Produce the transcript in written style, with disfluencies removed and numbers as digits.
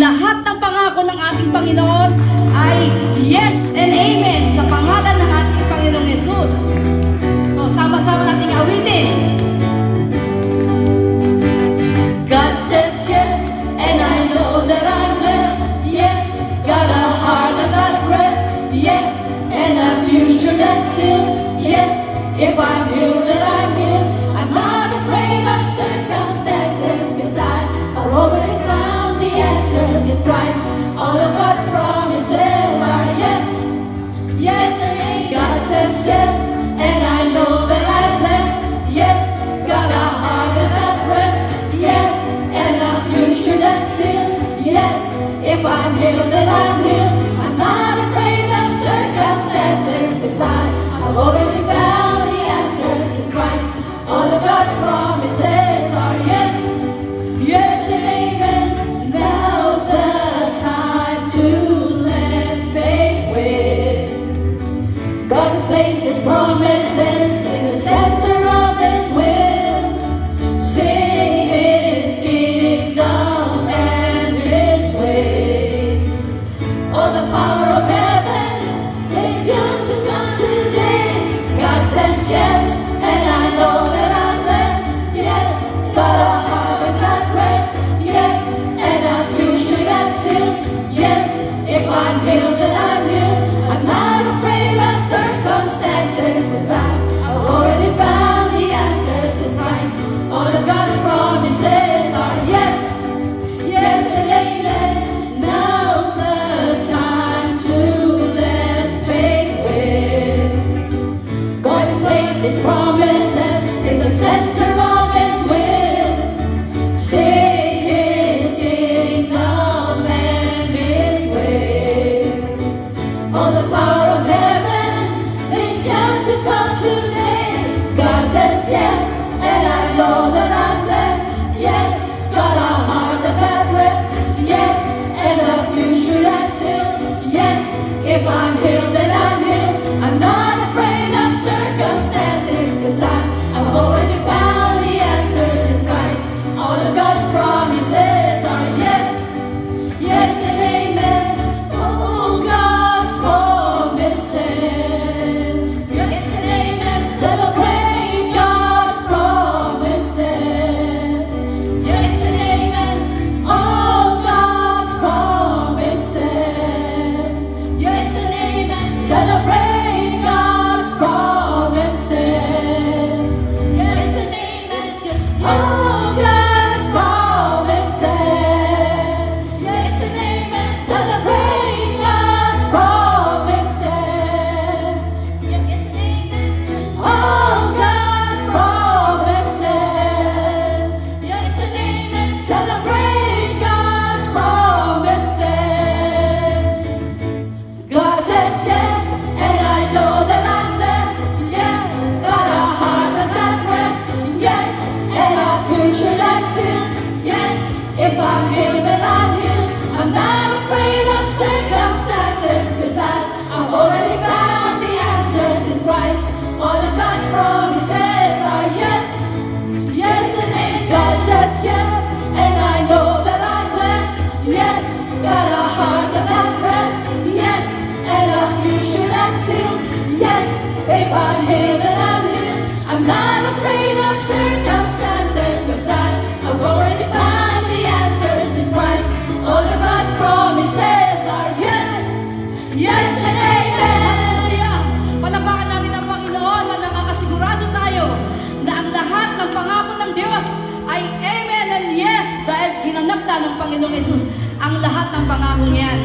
lahat ng pangako ng ating Panginoon ay yes and amen sa pangalan ng ating Panginoong Jesus. So, sama-sama nating awitin. God says yes, and I know that I'm blessed. Yes, got a heart that's at rest. Yes, and a future that's sealed. Yes, if I'm healed, then I'm healed. I'm not afraid of circumstances, 'cause I've already found the answers in Christ. All of God's promises are yes, yes, and amen. God says yes, and I know that I'm blessed. Yes, got a heart that's at rest. Yes, and a future that's sealed. Yes, if I'm healed, then I'm healed. I'm not afraid of circumstances, 'cause I've already found the answers in Christ. All of God's promises are yes, yes, and amen. Now's the time to let faith win. God has placed His promises in the center of His will. Sing His kingdom and His ways. All the power of heaven is yours to come today. God says yes, and I know that I'm blessed. Yes, got a heart that's at rest. Yes, and a future that's sealed. Yes, if I'm healed, then I'm healed. I'm not afraid of circumstances, 'cause I've already found the answers in Christ. All of God's promises are yes, yes, and amen. Now's the time to let faith win. God has placed His promises in the center of His will. Sing His kingdom and His ways. All the power of heaven is yours to come today. God says yes, and I know that I'm blessed. Yes, got a heart that's at rest. Yes, and a future that's sealed. Yes, if I'm healed, then I'm healed. I'm not afraid of circumstances, 'cause I've already found the answers in Christ. All of God's promises are yes, yes, and amen. Oh, God's promises, yes and amen. Celebrate God's promises, yes and amen. All God's promises, yes and amen. Celebrate God's promises, yes and amen. All God's promises, yes and amen. Celebrate God's promises, yes and amen. All God's promises, yes and amen. Celebrate God's promises. God says yes, and I know that I'm blessed. Yes, got a heart that's at rest. Yes, and a future that's sealed. Yes, if I'm healed, then I'm healed. I'm not afraid of circumstances, 'cause I've already found the answers in Christ. All of God's promises are yes, yes, and amen. God says yes, and I know that I'm blessed. Yes, got a heart that's at rest. Yes, and a future that's sealed. Yes, if I'm healed, then I'm healed. I'm not afraid of circumstances, 'cause I've already found the answers in Christ. All of God's promises are yes, yes, and amen. Hallelujah! Palapakan natin ang Panginoon na nakakasigurado tayo na ang lahat ng pangako ng Diyos ay amen and yes, dahil ginanap na ng Panginoong Jesus ang lahat ng pangako niyan.